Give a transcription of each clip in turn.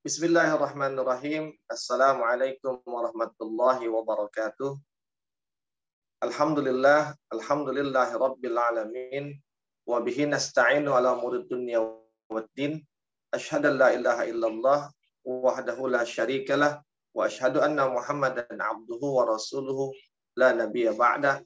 Bismillahirrahmanirrahim. Assalamualaikum warahmatullahi wabarakatuh. Alhamdulillahi rabbil alamin. Wa bihi nasta'inu ala umuri dunya waddin. Asyhadu an la ilaha illallah wahdahu la syarikalah wa asyhadu anna Muhammadan abduhu wa rasuluhu la nabiyya ba'da.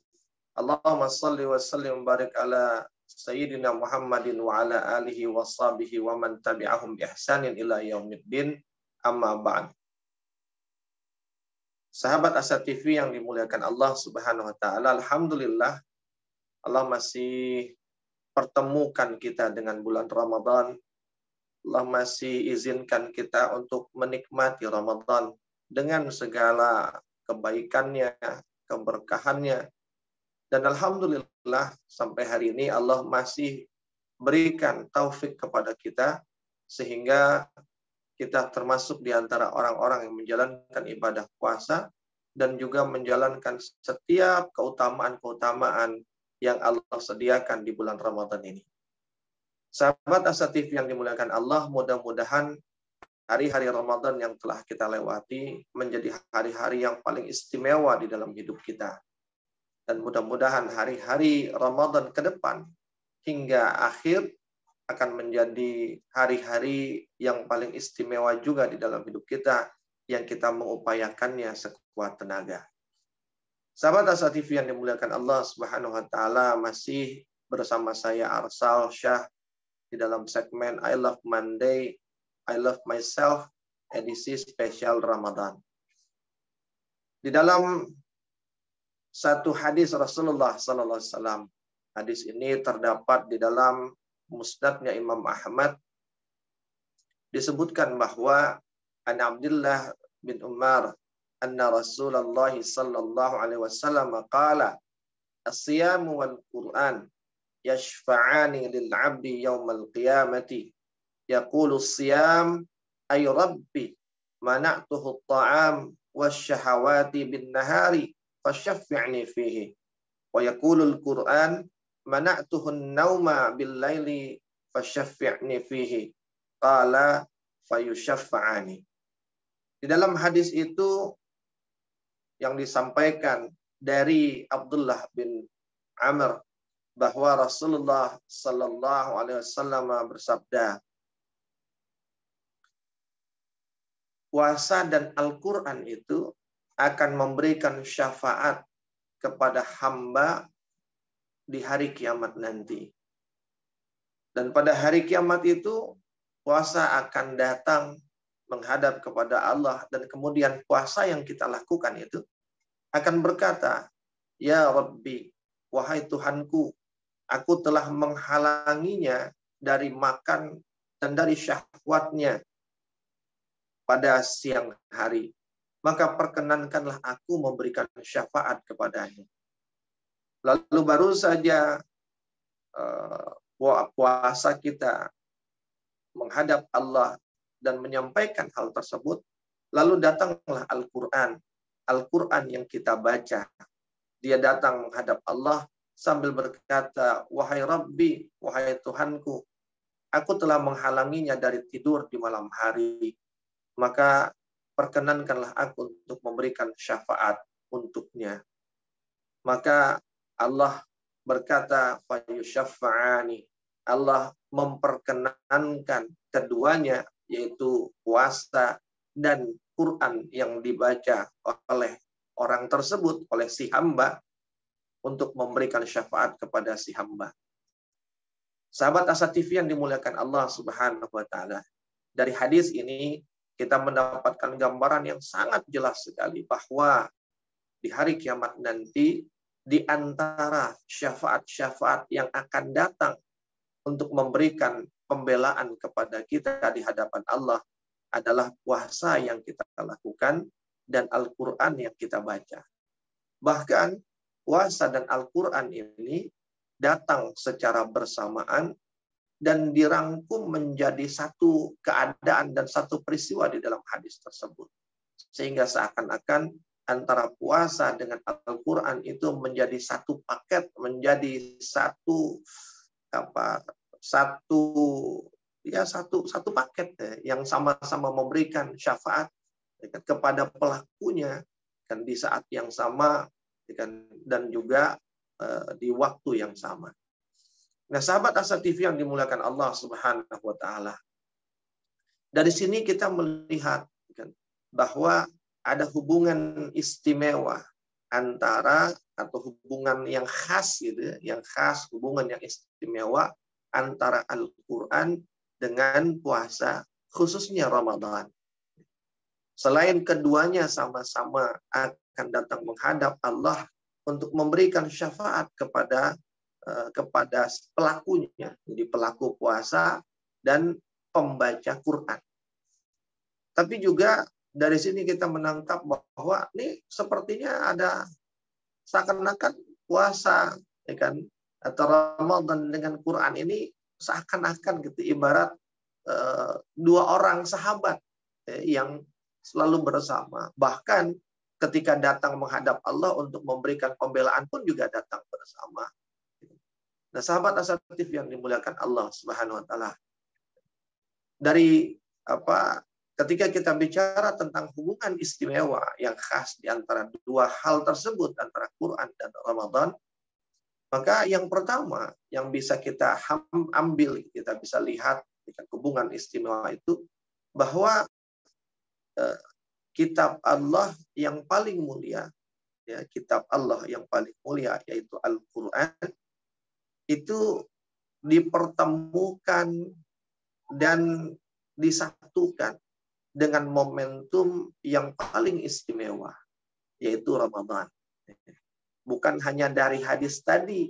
Allahumma shalli wa sallim wa barik ala Sayyidina Muhammadin wa ala alihi wa sahbihi wa man tabi'ahum bi ihsanin ila yaumiddin, amma ba'd. Sahabat Asa TV yang dimuliakan Allah Subhanahu wa taala, alhamdulillah Allah masih pertemukan kita dengan bulan Ramadan. Allah masih izinkan kita untuk menikmati Ramadan dengan segala kebaikannya, keberkahannya. Dan alhamdulillah sampai hari ini Allah masih berikan taufik kepada kita sehingga kita termasuk di antara orang-orang yang menjalankan ibadah puasa dan juga menjalankan setiap keutamaan-keutamaan yang Allah sediakan di bulan Ramadan ini. Sahabat Asa TV yang dimuliakan Allah, mudah-mudahan hari-hari Ramadan yang telah kita lewati menjadi hari-hari yang paling istimewa di dalam hidup kita. Dan mudah-mudahan hari-hari Ramadan ke depan hingga akhir akan menjadi hari-hari yang paling istimewa juga di dalam hidup kita yang kita mengupayakannya sekuat tenaga. Sahabat Asa TV yang dimuliakan Allah Subhanahu wa taala, masih bersama saya Arsal Syah di dalam segmen I Love Monday, I Love Myself edisi spesial Ramadan. Di dalam satu hadis Rasulullah sallallahu alaihi wasallam. Hadis ini terdapat di dalam musnadnya Imam Ahmad. Disebutkan bahwa an Abdullah bin Umar anna Rasulullah sallallahu alaihi wasallam qala as-siyamu wal Qur'an yashfa'ani lil 'abdi yaumal qiyamati yaqulu as-siyam ay rabbi mana'tuhu at-ta'am wasyahawati bin nahari fashaffi'ni fihi wa yaqulul Qur'an mana'tuhu an-nauma bil laili fashaffi'ni fihi qala fayushaffa'ani. Di dalam hadis itu yang disampaikan dari Abdullah bin Amr bahwa Rasulullah sallallahu alaihi wasallam bersabda, puasa dan Al-Qur'an itu akan memberikan syafaat kepada hamba di hari kiamat nanti. Dan pada hari kiamat itu, puasa akan datang menghadap kepada Allah. Dan kemudian puasa yang kita lakukan itu akan berkata, Ya Rabbi, wahai Tuhanku, aku telah menghalanginya dari makan dan dari syahwatnya pada siang hari. Maka perkenankanlah aku memberikan syafaat kepadanya. Lalu baru saja puasa kita menghadap Allah dan menyampaikan hal tersebut, lalu datanglah Al-Quran. Al-Quran yang kita baca. Dia datang menghadap Allah sambil berkata, wahai Rabbi, wahai Tuhanku, aku telah menghalanginya dari tidur di malam hari. Maka perkenankanlah aku untuk memberikan syafaat untuknya. Maka Allah berkata, fayushaffa'ani. Allah memperkenankan keduanya, yaitu puasa dan Quran yang dibaca oleh orang tersebut, oleh si hamba, untuk memberikan syafaat kepada si hamba. Sahabat Asa TV yang dimuliakan Allah Subhanahu wa taala, dari hadis ini kita mendapatkan gambaran yang sangat jelas sekali bahwa di hari kiamat nanti, di antara syafaat-syafaat yang akan datang untuk memberikan pembelaan kepada kita di hadapan Allah adalah puasa yang kita lakukan dan Al-Quran yang kita baca. Bahkan puasa dan Al-Quran ini datang secara bersamaan dan dirangkum menjadi satu keadaan dan satu peristiwa di dalam hadis tersebut. Sehingga seakan-akan antara puasa dengan Al-Quran itu menjadi satu paket, menjadi satu ya satu paket yang sama-sama memberikan syafaat kepada pelakunya kan di saat yang sama kan, dan juga di waktu yang sama. Nah, sahabat Asa TV yang dimuliakan Allah Subhanahu wa taala. Dari sini kita melihat kan, bahwa ada hubungan istimewa antara atau hubungan yang khas gitu, yang khas, hubungan yang istimewa antara Al-Qur'an dengan puasa, khususnya Ramadan. Selain keduanya sama-sama akan datang menghadap Allah untuk memberikan syafaat kepada pelakunya, jadi pelaku puasa dan pembaca Quran. Tapi juga dari sini kita menangkap bahwa ini sepertinya ada seakan-akan puasa, ya kan, atau Ramadan dengan Quran ini seakan-akan gitu, ibarat dua orang sahabat yang selalu bersama. Bahkan ketika datang menghadap Allah untuk memberikan pembelaan pun juga datang bersama. Nah, sahabat asatif yang dimuliakan Allah Subhanahu wa taala. Dari ketika kita bicara tentang hubungan istimewa yang khas di antara dua hal tersebut, antara Quran dan Ramadan, maka yang pertama yang bisa kita ambil, kita bisa lihat dengan hubungan istimewa itu, bahwa kitab Allah yang paling mulia, ya, kitab Allah yang paling mulia yaitu Al-Quran, itu dipertemukan dan disatukan dengan momentum yang paling istimewa, yaitu Ramadan. Bukan hanya dari hadis tadi,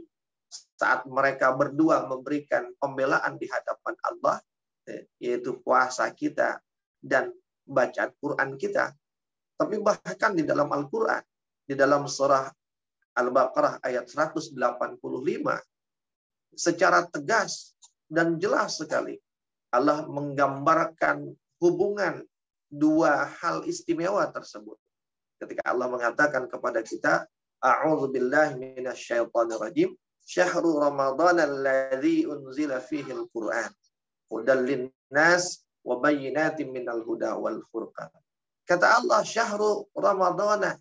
saat mereka berdua memberikan pembelaan di hadapan Allah, yaitu puasa kita dan bacaan Quran kita, tapi bahkan di dalam Al-Quran, di dalam surah Al-Baqarah ayat 185, secara tegas dan jelas sekali Allah menggambarkan hubungan dua hal istimewa tersebut. Ketika Allah mengatakan kepada kita, A'udzubillahi minasyaitonirrajim, syahrul Ramadan alladzi unzila fihi al-Qur'an, hudal linnas wa bayyinatin minal huda wal furqan. Kata Allah, syahrul Ramadan,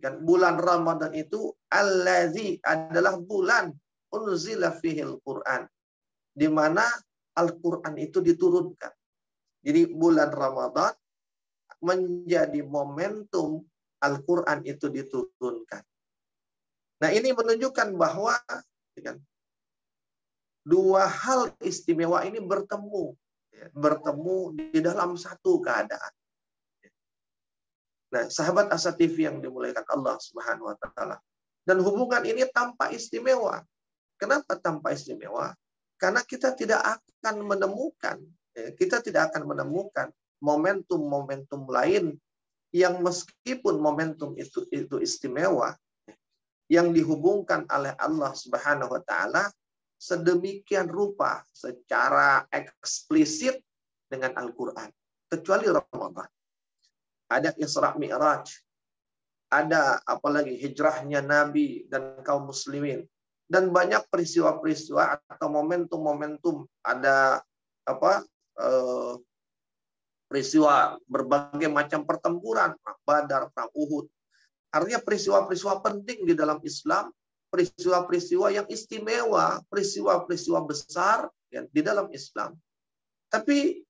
kan bulan Ramadan itu alladzi adalah bulan unzila fihi al-Qur'an, di mana Al-Quran itu diturunkan. Jadi bulan Ramadan menjadi momentum Al-Quran itu diturunkan. Nah, ini menunjukkan bahwa kan, dua hal istimewa ini bertemu di dalam satu keadaan. Nah, sahabat Asa TV yang dimuliakan Allah Subhanahu wa taala. Dan hubungan ini tanpa istimewa. Kenapa tanpa istimewa? Karena kita tidak akan menemukan momentum-momentum lain yang meskipun momentum itu istimewa, yang dihubungkan oleh Allah Subhanahu wa taala sedemikian rupa secara eksplisit dengan Al-Qur'an, kecuali Ramadan. Ada Isra Mi'raj, ada apalagi hijrahnya Nabi dan kaum muslimin, dan banyak peristiwa-peristiwa atau momentum-momentum, ada peristiwa berbagai macam pertempuran, perang Badar, perang Uhud. Artinya peristiwa-peristiwa penting di dalam Islam, peristiwa-peristiwa yang istimewa, peristiwa-peristiwa besar ya, di dalam Islam. Tapi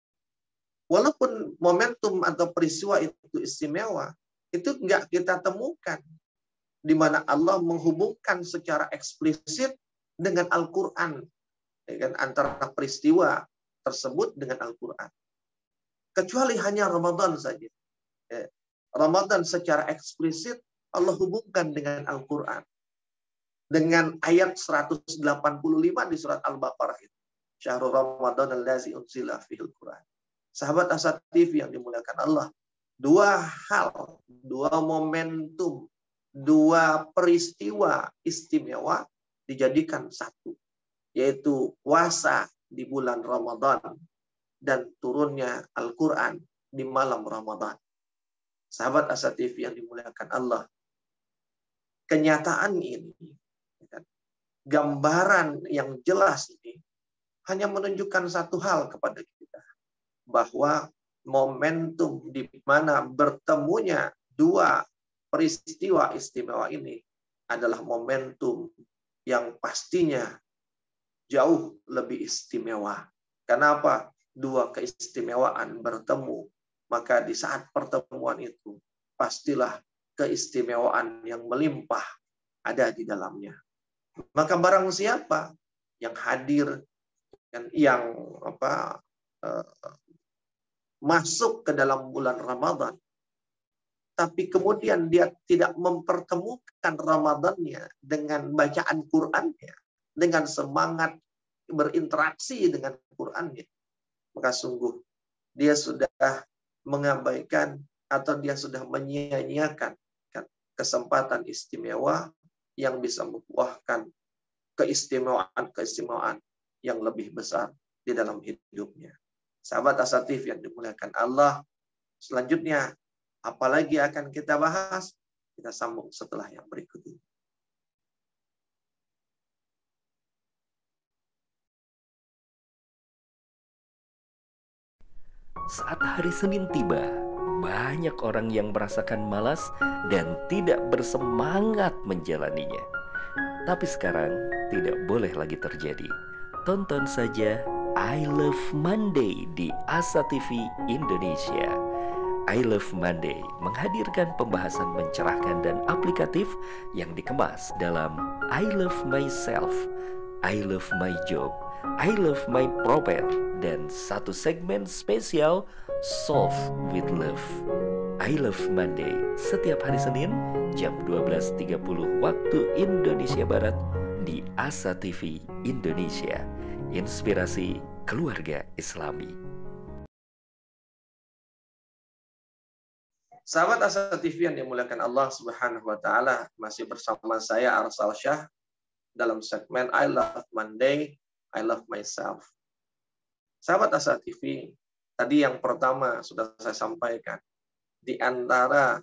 walaupun momentum atau peristiwa itu istimewa, itu nggak kita temukan di mana Allah menghubungkan secara eksplisit dengan Al-Quran, ya kan, antara peristiwa tersebut dengan Al-Quran. Kecuali hanya Ramadan saja. Ramadan secara eksplisit Allah hubungkan dengan Al-Quran. Dengan ayat 185 di surat Al-Baqarah itu. Syahrul Ramadan allazi unzila fihil Quran. Sahabat Asa TV yang dimuliakan Allah. Dua hal, dua momentum, dua peristiwa istimewa dijadikan satu, yaitu puasa di bulan Ramadan dan turunnya Al-Quran di malam Ramadan. Sahabat Asa TV yang dimuliakan Allah, kenyataan ini, gambaran yang jelas ini hanya menunjukkan satu hal kepada kita, bahwa momentum di mana bertemunya dua peristiwa istimewa ini adalah momentum yang pastinya jauh lebih istimewa. Kenapa? Dua keistimewaan bertemu, maka di saat pertemuan itu pastilah keistimewaan yang melimpah ada di dalamnya. Maka barang siapa yang hadir dan yang masuk ke dalam bulan Ramadan, tapi kemudian dia tidak mempertemukan Ramadannya dengan bacaan Qur'annya, dengan semangat berinteraksi dengan Qur'annya, maka sungguh dia sudah mengabaikan atau dia sudah menyia-nyiakan kesempatan istimewa yang bisa membuahkan keistimewaan yang lebih besar di dalam hidupnya. Sahabat Asatif yang dimuliakan Allah, selanjutnya apalagi akan kita bahas? Kita sambung setelah yang berikut ini. Saat hari Senin tiba, banyak orang yang merasakan malas dan tidak bersemangat menjalaninya. Tapi sekarang tidak boleh lagi terjadi. Tonton saja I Love Monday di Asa TV Indonesia. I Love Monday menghadirkan pembahasan mencerahkan dan aplikatif yang dikemas dalam I Love Myself, I Love My Job, I Love My Prophet, dan satu segmen spesial Solve with Love. I Love Monday setiap hari Senin jam 12.30 waktu Indonesia Barat di Asa TV Indonesia. Inspirasi keluarga Islami. Sahabat Asa TV yang dimuliakan Allah Subhanahu wa taala, masih bersama saya Arsal Syah dalam segmen I Love Monday, I Love Myself. Sahabat Asa TV, tadi yang pertama sudah saya sampaikan, di antara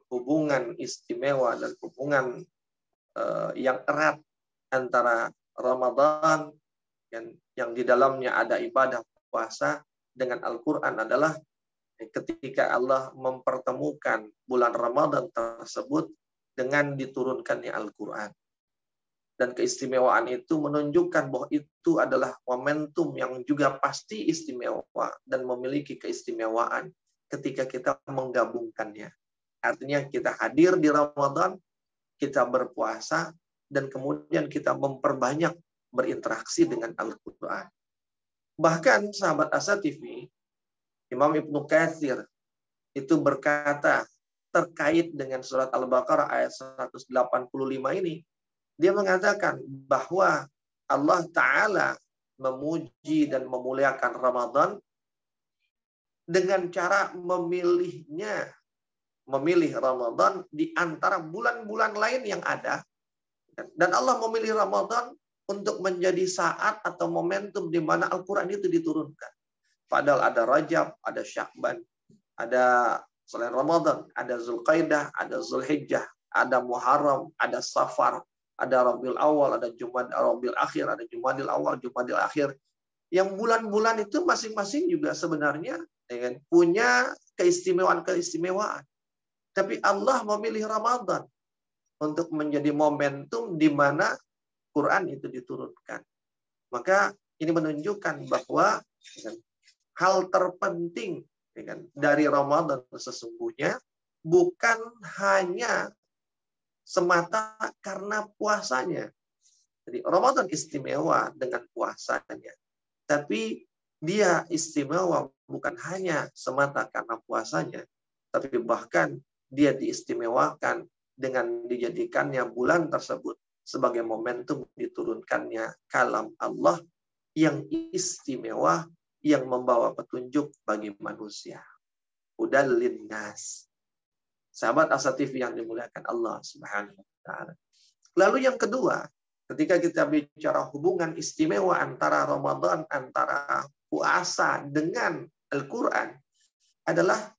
hubungan istimewa dan hubungan yang erat antara Ramadan yang di dalamnya ada ibadah puasa dengan Al-Quran adalah ketika Allah mempertemukan bulan Ramadan tersebut dengan diturunkannya Al-Quran. Dan keistimewaan itu menunjukkan bahwa itu adalah momentum yang juga pasti istimewa dan memiliki keistimewaan ketika kita menggabungkannya. Artinya kita hadir di Ramadan, kita berpuasa, dan kemudian kita memperbanyak berinteraksi dengan Al-Quran. Bahkan sahabat Asa TV, Imam Ibnu Katsir itu berkata terkait dengan surat Al-Baqarah ayat 185 ini, dia mengatakan bahwa Allah Ta'ala memuji dan memuliakan Ramadan dengan cara memilih Ramadan di antara bulan-bulan lain yang ada. Dan Allah memilih Ramadan untuk menjadi saat atau momentum di mana Al-Quran itu diturunkan. Padahal ada Rajab, ada Sya'ban, ada selain Ramadan, ada Zulqaidah, ada Zulhijjah, ada Muharram, ada Safar, ada Rabiul Awal, ada Rabiul Akhir, ada Jumadil Awal, Jumadil Akhir. Yang bulan-bulan itu masing-masing juga sebenarnya punya keistimewaan. Tapi Allah memilih Ramadan untuk menjadi momentum di mana Quran itu diturunkan. Maka ini menunjukkan bahwa hal terpenting dari Ramadan sesungguhnya bukan hanya semata karena puasanya. Jadi Ramadan istimewa dengan puasanya. Tapi dia istimewa bukan hanya semata karena puasanya, tapi bahkan dia diistimewakan dengan dijadikannya bulan tersebut sebagai momentum diturunkannya kalam Allah yang istimewa, yang membawa petunjuk bagi manusia. Hudal linnas. Sahabat Asa TV yang dimuliakan Allah Subhanahu wa taala. Lalu yang kedua, ketika kita bicara hubungan istimewa antara Ramadan, antara puasa dengan Al-Quran, adalah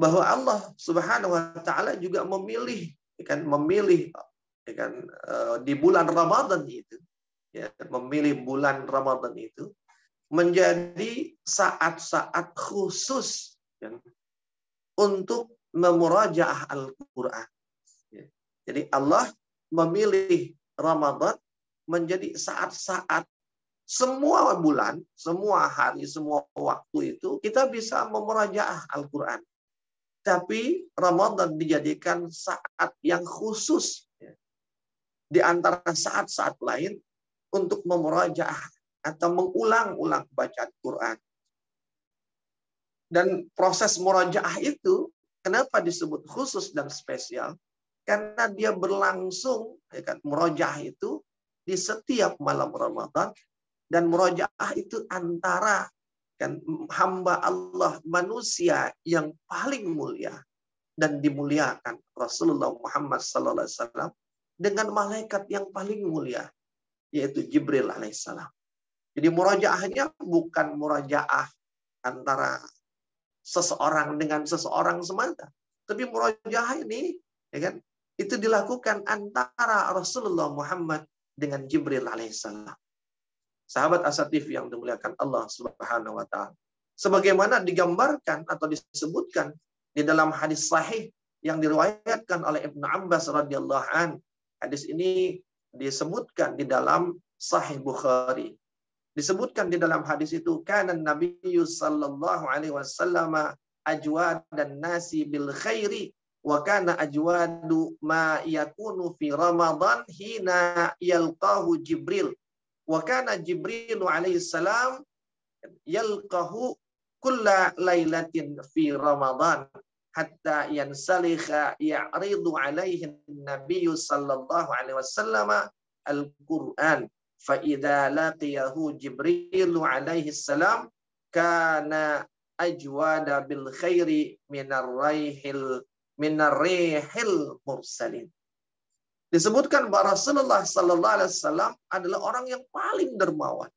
bahwa Allah Subhanahu wa taala juga memilih di bulan Ramadan itu ya, memilih bulan Ramadan itu menjadi saat-saat khusus ya, untuk memurajaah Al-Quran. Ya. Jadi Allah memilih Ramadan menjadi saat-saat semua bulan, semua hari, semua waktu itu kita bisa memurajaah Al-Quran. Tapi Ramadan dijadikan saat yang khusus ya, di antara saat-saat lain untuk memurajaah atau mengulang-ulang bacaan Quran. Dan proses murajaah itu kenapa disebut khusus dan spesial? Karena dia berlangsung, ya kan, murajaah itu di setiap malam Ramadan, dan murajaah itu antara kan hamba Allah, manusia yang paling mulia dan dimuliakan Rasulullah Muhammad SAW dengan malaikat yang paling mulia, yaitu Jibril alaihissalam. Jadi murajaahnya bukan murajaah antara seseorang dengan seseorang semata, tapi murajaah ini ya kan, itu dilakukan antara Rasulullah Muhammad dengan Jibril alaihissalam. Sahabat Asatif yang dimuliakan Allah Subhanahu wa taala. Sebagaimana digambarkan atau disebutkan di dalam hadis sahih yang diriwayatkan oleh Ibnu Abbas radhiyallahu an. Hadis ini disebutkan di dalam Sahih Bukhari. Disebutkan di dalam hadis itu, kana Nabiyyu sallallahu alaihi wasallam ajwadan nasi bil khairi wa kana ajwadu ma yakunu fi Ramadan hina yalqahu Jibril. Wa kana Jibril alaihi salam yalqahu kulla lailatin fi Ramadan hatta yansalikha ya'ridu alaihi an-nabiy sallallahu alaihi wasallam al-Qur'an fa idza laqiyahu Jibril alaihi salam kana ajwada bil khairi minar rihil mursalin. Disebutkan bahwa Rasulullah sallallahu alaihi wasallam adalah orang yang paling dermawan,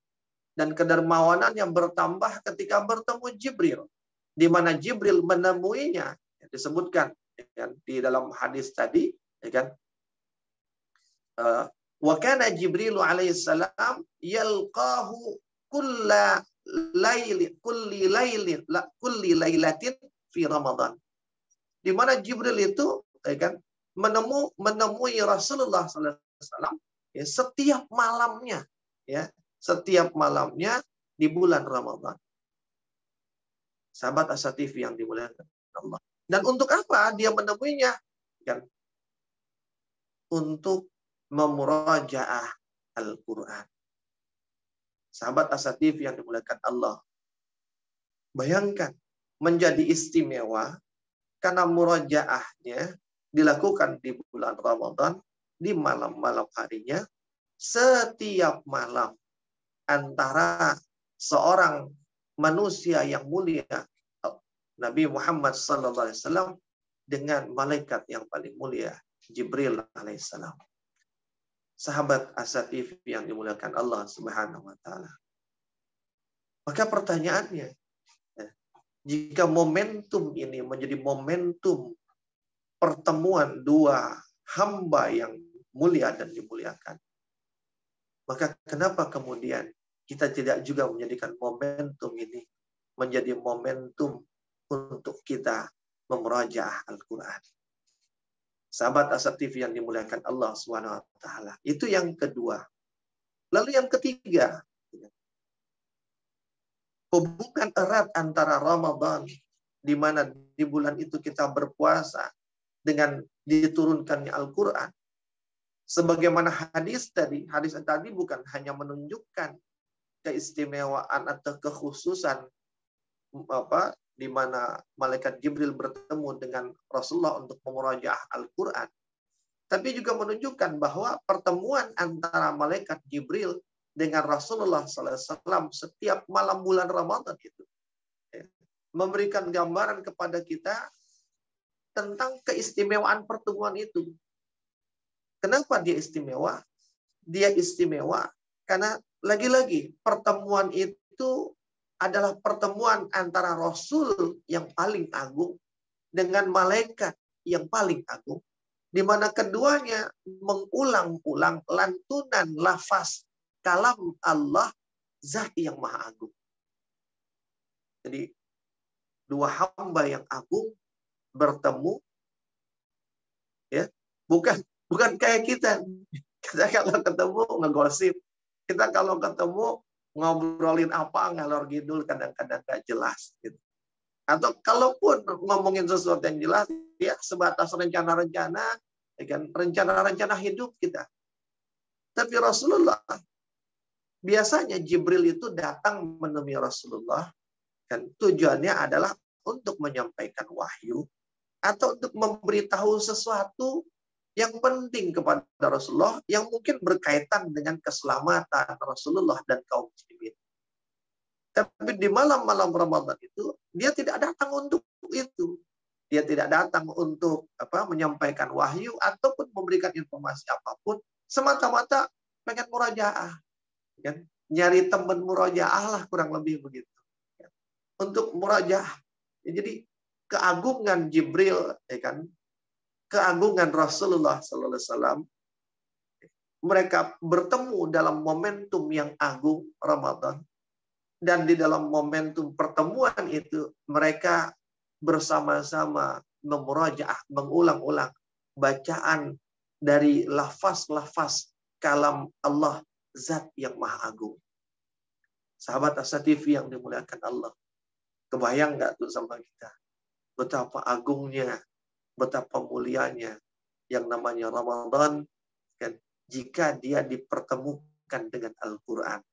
dan kedermawanannya bertambah ketika bertemu Jibril, di mana Jibril menemuinya. Disebutkan ya, di dalam hadis tadi, ya kan? Wa kana Jibril alaihi salam yalqahu kulli lailatin fi Ramadan. Di mana Jibril itu ya kan, menemui Rasulullah SAW ya, setiap malamnya, di bulan Ramadan. Sahabat Asatif yang dimuliakan Allah. Dan untuk apa dia menemuinya? Kan? Untuk memurajaah Al-Quran. Sahabat Asatif yang dimuliakan Allah. Bayangkan, menjadi istimewa karena murajaahnya dilakukan di bulan Ramadan, di malam-malam harinya, setiap malam antara seorang manusia yang mulia, Nabi Muhammad SAW, dengan malaikat yang paling mulia, Jibril alaihissalam. Sahabat Asatif yang dimuliakan Allah Subhanahu wa taala. Maka pertanyaannya, jika momentum ini menjadi momentum pertemuan dua hamba yang mulia dan dimuliakan, maka kenapa kemudian kita tidak juga menjadikan momentum ini menjadi momentum untuk kita memurajaah Al-Quran? Sahabat Asatif yang dimuliakan Allah SWT. Itu yang kedua. Lalu yang ketiga, hubungan erat antara Ramadan, di mana di bulan itu kita berpuasa, dengan diturunkannya Al-Quran. Sebagaimana hadis tadi bukan hanya menunjukkan keistimewaan atau kekhususan di mana malaikat Jibril bertemu dengan Rasulullah untuk memurajaah Al-Quran, tapi juga menunjukkan bahwa pertemuan antara malaikat Jibril dengan Rasulullah SAW setiap malam bulan Ramadan itu memberikan gambaran kepada kita tentang keistimewaan pertemuan itu. Kenapa dia istimewa? Dia istimewa karena lagi-lagi pertemuan itu adalah pertemuan antara Rasul yang paling agung dengan malaikat yang paling agung, di mana keduanya mengulang-ulang lantunan lafaz kalam Allah, zat yang maha agung. Jadi dua hamba yang agung bertemu, ya, bukan kayak kita. Kita kalau ketemu ngegosip, kita kalau ketemu ngobrolin apa ngalor ngidul, kadang-kadang gak jelas gitu. Atau kalaupun ngomongin sesuatu yang jelas, ya sebatas rencana-rencana, ya kan, rencana-rencana hidup kita. Tapi Rasulullah, biasanya Jibril itu datang menemui Rasulullah, dan tujuannya adalah untuk menyampaikan wahyu atau untuk memberitahu sesuatu yang penting kepada Rasulullah yang mungkin berkaitan dengan keselamatan Rasulullah dan kaum muslimin. Tapi di malam-malam Ramadan itu dia tidak datang untuk itu. Dia tidak datang untuk menyampaikan wahyu ataupun memberikan informasi apapun, semata-mata pengen murojaah, kan? Nyari teman murojaah lah, kurang lebih begitu. Untuk murojaah. Jadi keagungan Jibril, ya kan? Keagungan Rasulullah sallallahu alaihi wasallam, mereka bertemu dalam momentum yang agung Ramadan, dan di dalam momentum pertemuan itu mereka bersama-sama memurajaah, mengulang-ulang bacaan dari lafaz-lafaz kalam Allah, zat yang maha agung. Sahabat Asa TV yang dimuliakan Allah, kebayang nggak tuh sama kita betapa agungnya, betapa mulianya yang namanya Ramadan, kan, jika dia dipertemukan dengan Al-Quran.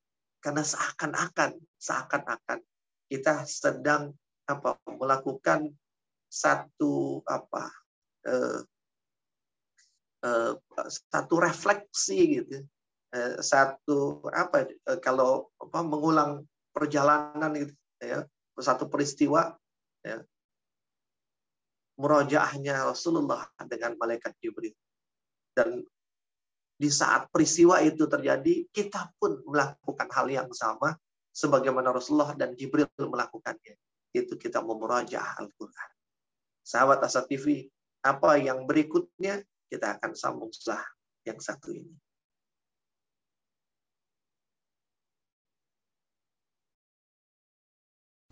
Karena seakan-akan kita sedang melakukan satu satu refleksi gitu, kalau mengulang perjalanan gitu, ya, satu peristiwa, ya, murojaahnya Rasulullah dengan malaikat Jibril. Dan di saat peristiwa itu terjadi, kita pun melakukan hal yang sama sebagaimana Rasulullah dan Jibril melakukannya. Itu kita memurajaah Al-Quran. Sahabat Asa TV, apa yang berikutnya kita akan sambung setelah yang satu ini.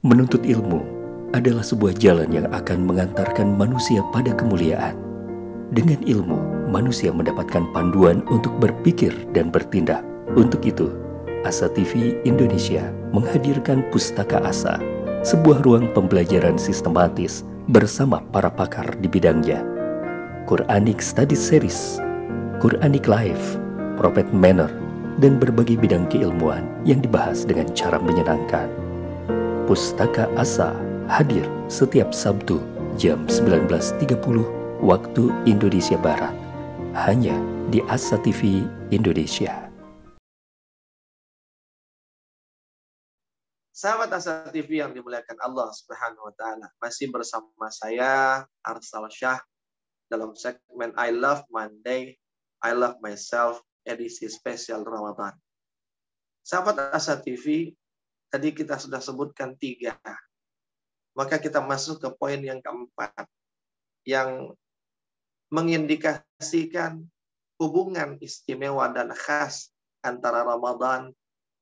Menuntut ilmu adalah sebuah jalan yang akan mengantarkan manusia pada kemuliaan. Dengan ilmu, manusia mendapatkan panduan untuk berpikir dan bertindak. Untuk itu, Asa TV Indonesia menghadirkan Pustaka Asa, sebuah ruang pembelajaran sistematis bersama para pakar di bidangnya. Quranic Study Series, Quranic Life, Prophet Manner, dan berbagai bidang keilmuan yang dibahas dengan cara menyenangkan. Pustaka Asa hadir setiap Sabtu jam 19.30 waktu Indonesia Barat, hanya di Asa TV Indonesia. Sahabat Asa TV yang dimuliakan Allah Subhanahu wa taala, masih bersama saya Arsal Syah dalam segmen I Love Monday, I Love Myself, edisi spesial Ramadan. Sahabat Asa TV, tadi kita sudah sebutkan 3. Maka kita masuk ke poin yang keempat, yang mengindikasikan hubungan istimewa dan khas antara Ramadan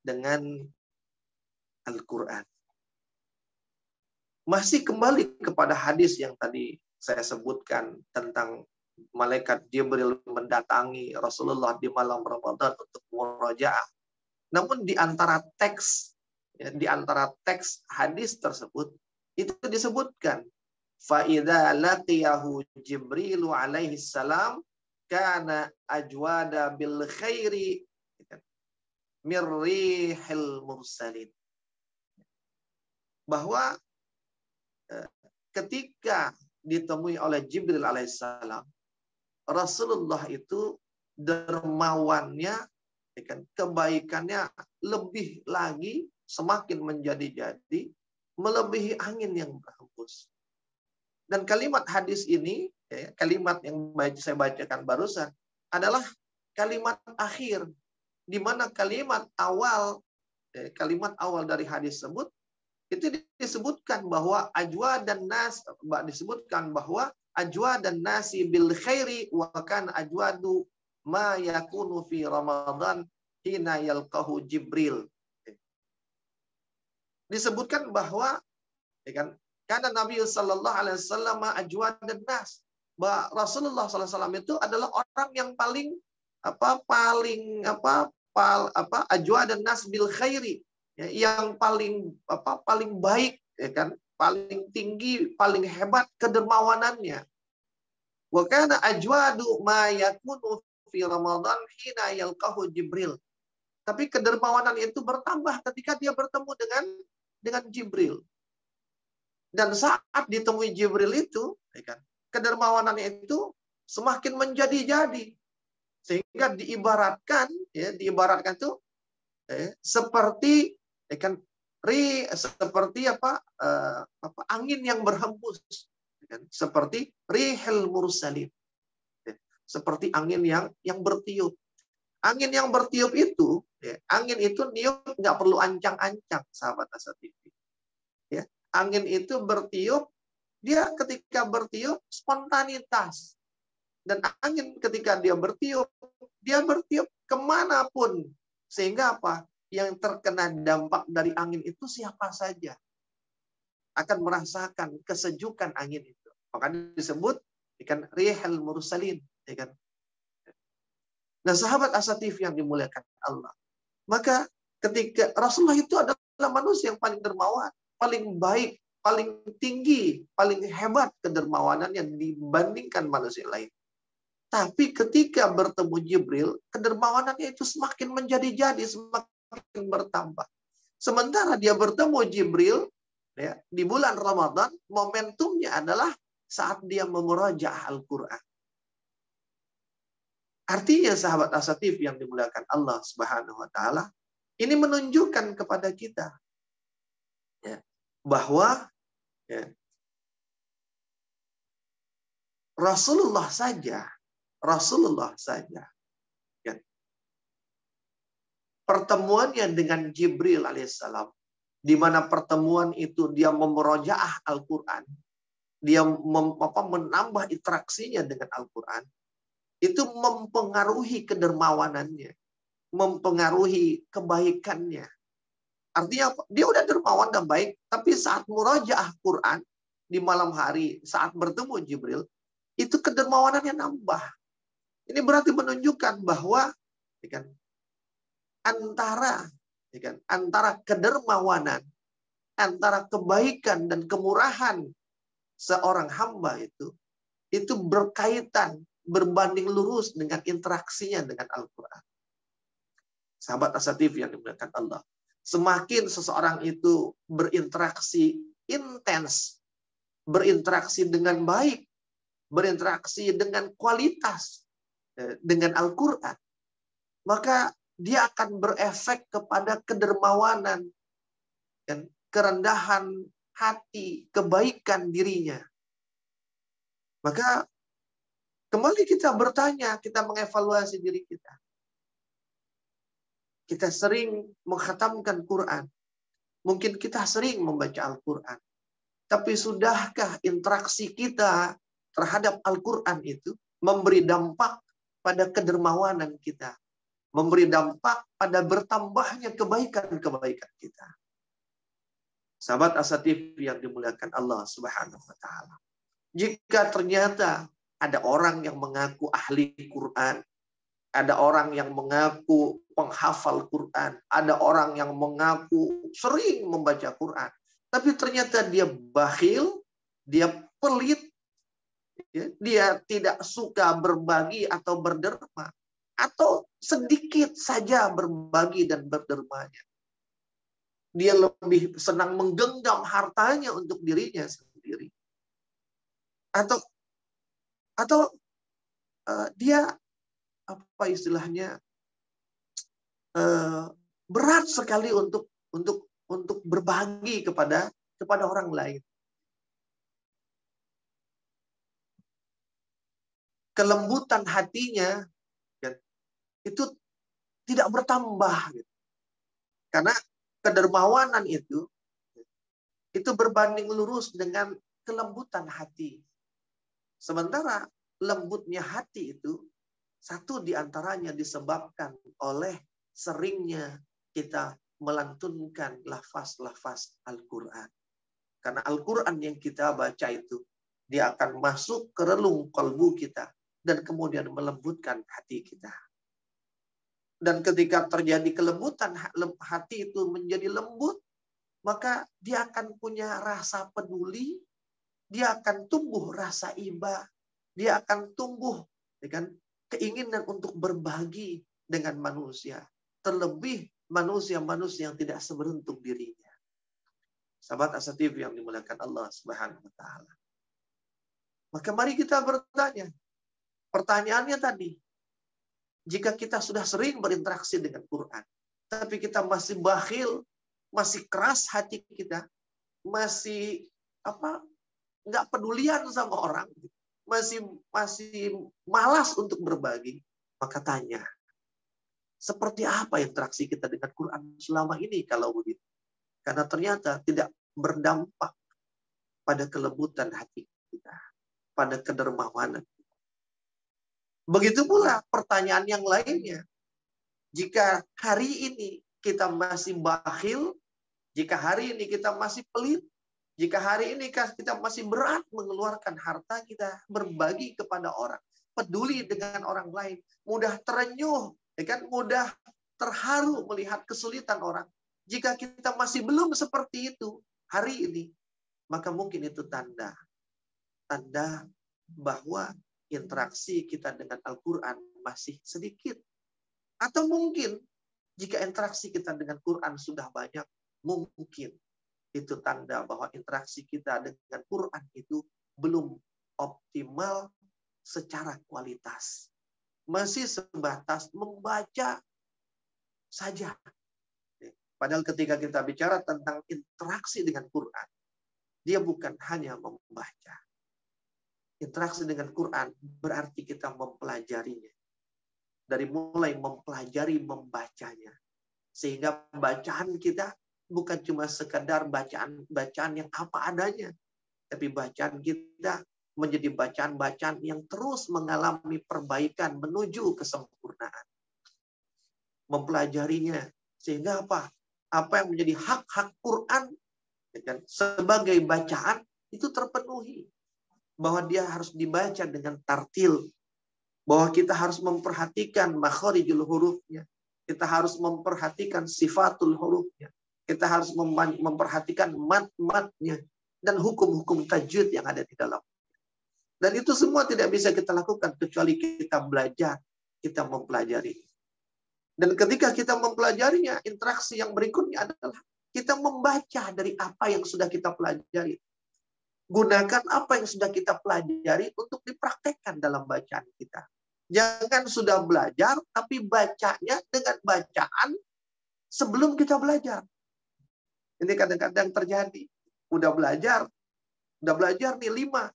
dengan Al-Quran. Masih kembali kepada hadis yang tadi saya sebutkan tentang malaikat Jibril mendatangi Rasulullah di malam Ramadan untuk murojaah. Namun di antara teks hadis tersebut itu disebutkan, فَإِذَا لَقِيَهُ جِبْرِيلُ عَلَيْهِ السَّلَامُ كَانَ أَجْوَادَ بِالْخَيْرِ مِنْ رِيحِ الْمُرْسَلِينَ. Bahwa ketika ditemui oleh Jibril alaihissalam, Rasulullah itu dermawannya, kebaikannya lebih lagi, semakin menjadi-jadi, melebihi angin yang berhembus. Dan kalimat hadis ini, kalimat yang saya bacakan barusan, adalah kalimat akhir, di mana kalimat awal dari hadis tersebut itu disebutkan bahwa ajwa dan nasi bil khairi wa kan ajwadu ma yakunu fi Ramadan hina yalqahu Jibril. Disebutkan bahwa ya kan, karena Nabi sallallahu alaihi wasallam ajwadan nas. Bahwa Rasulullah sallallahu alaihi wasallam itu adalah orang yang paling ajwadan nas bil khairi. Ya, yang paling baik ya kan, paling tinggi, paling hebat kedermawanannya. Wa kana ajwadu ma yakunu fi Ramadan hina yalqahu Jibril. Tapi kedermawanan itu bertambah ketika dia bertemu dengan Jibril. Dan saat ditemui Jibril itu, ya kan, kedermawanannya itu semakin menjadi-jadi. Sehingga diibaratkan itu seperti ya kan, seperti angin yang berhembus, ya kan, seperti rihil mursalin. Ya, seperti angin yang bertiup. Angin yang bertiup itu, ya, angin itu niup nggak perlu ancang-ancang, sahabat Asa TV. Ya, angin itu bertiup, dia ketika bertiup spontanitas. Dan angin ketika dia bertiup kemanapun. Sehingga apa? Yang terkena dampak dari angin itu siapa saja akan merasakan kesejukan angin itu. Makanya disebut ikan rihal mursalin, ya kan? Nah, sahabat Asa TV yang dimuliakan Allah. Maka ketika Rasulullah itu adalah manusia yang paling dermawan, paling baik, paling tinggi, paling hebat kedermawanannya dibandingkan manusia lain. Tapi ketika bertemu Jibril, kedermawanannya itu semakin menjadi-jadi, semakin bertambah. Sementara dia bertemu Jibril ya, di bulan Ramadan, momentumnya adalah saat dia memurajaah Al-Quran. Artinya sahabat Asa TV yang dimuliakan Allah Subhanahu wa taala, ini menunjukkan kepada kita ya, bahwa ya, Rasulullah saja ya, pertemuannya dengan Jibril alaihissalam, di mana pertemuan itu dia memurojaah Al-Quran, dia menambah interaksinya dengan Al-Quran, itu mempengaruhi kedermawanannya, mempengaruhi kebaikannya. Artinya dia udah dermawan dan baik, tapi saat murojaah Quran di malam hari, saat bertemu Jibril, itu kedermawanannya nambah. Ini berarti menunjukkan bahwa ya kan, antara kedermawanan, antara kebaikan dan kemurahan seorang hamba itu berkaitan, berbanding lurus dengan interaksinya dengan Al-Quran. Sahabat Asa TV yang dimuliakan Allah. Semakin seseorang itu berinteraksi intens, berinteraksi dengan baik, berinteraksi dengan kualitas dengan Al-Quran, maka dia akan berefek kepada kedermawanan dan kerendahan hati, kebaikan dirinya. Maka kembali kita bertanya, kita mengevaluasi diri kita. Kita sering mengkhatamkan Quran. Mungkin kita sering membaca Al-Quran. Tapi sudahkah interaksi kita terhadap Al-Quran itu memberi dampak pada kedermawanan kita? Memberi dampak pada bertambahnya kebaikan-kebaikan kita. Sahabat Asa TV yang dimuliakan Allah Subhanahu wa taala. Jika ternyata ada orang yang mengaku ahli Quran, ada orang yang mengaku penghafal Quran, ada orang yang mengaku sering membaca Quran, tapi ternyata dia bakhil, dia pelit, ya, dia tidak suka berbagi atau berderma, atau sedikit saja berbagi dan berdermanya. Dia lebih senang menggenggam hartanya untuk dirinya sendiri. Atau dia apa istilahnya berat sekali untuk berbagi kepada orang lain. Kelembutan hatinya itu tidak bertambah, karena kedermawanan itu berbanding lurus dengan kelembutan hati. Sementara lembutnya hati itu satu diantaranya disebabkan oleh seringnya kita melantunkan lafaz-lafaz Al-Quran. Karena Al-Quran yang kita baca itu, dia akan masuk ke relung kalbu kita dan kemudian melembutkan hati kita. Dan ketika terjadi kelembutan, hati itu menjadi lembut, maka dia akan punya rasa peduli, dia akan tumbuh rasa iba, dia akan tumbuh dengan keinginan untuk berbagi dengan manusia. Terlebih manusia-manusia yang tidak seberuntung dirinya. Sahabat Asa TV yang dimuliakan Allah Subhanahu wa taala. Maka mari kita bertanya. Pertanyaannya tadi, jika kita sudah sering berinteraksi dengan Quran, tapi kita masih bakhil, masih keras hati kita, masih nggak pedulian sama orang, masih malas untuk berbagi, maka tanya, seperti apa interaksi kita dengan Quran selama ini kalau begitu? Karena ternyata tidak berdampak pada kelembutan hati kita, pada kedermawanan. Begitu pula pertanyaan yang lainnya. Jika hari ini kita masih bakhil, jika hari ini kita masih pelit, jika hari ini kita masih berat mengeluarkan harta kita, berbagi kepada orang, peduli dengan orang lain, mudah terenyuh, mudah terharu melihat kesulitan orang. Jika kita masih belum seperti itu hari ini, maka mungkin itu tanda bahwa interaksi kita dengan Al-Quran masih sedikit. Atau mungkin jika interaksi kita dengan Quran sudah banyak, mungkin itu tanda bahwa interaksi kita dengan Quran itu belum optimal secara kualitas. Masih sebatas membaca saja. Padahal ketika kita bicara tentang interaksi dengan Quran, dia bukan hanya membaca. Interaksi dengan Quran berarti kita mempelajarinya. Dari mulai mempelajari membacanya. Sehingga bacaan kita bukan cuma sekadar bacaan yang apa adanya. Tapi bacaan kita menjadi bacaan-bacaan yang terus mengalami perbaikan menuju kesempurnaan. Mempelajarinya. Sehingga apa? Apa yang menjadi hak-hak Quran sebagai bacaan itu terpenuhi. Bahwa dia harus dibaca dengan tartil. Bahwa kita harus memperhatikan makharijul hurufnya. Kita harus memperhatikan sifatul hurufnya. Kita harus memperhatikan mat-matnya. Dan hukum-hukum tajwid yang ada di dalam. Dan itu semua tidak bisa kita lakukan kecuali kita belajar. Kita mempelajari. Dan ketika kita mempelajarinya, interaksi yang berikutnya adalah kita membaca dari apa yang sudah kita pelajari. Gunakan apa yang sudah kita pelajari untuk dipraktekkan dalam bacaan kita. Jangan sudah belajar, tapi bacanya dengan bacaan sebelum kita belajar. Ini kadang-kadang terjadi. Udah belajar nih 5.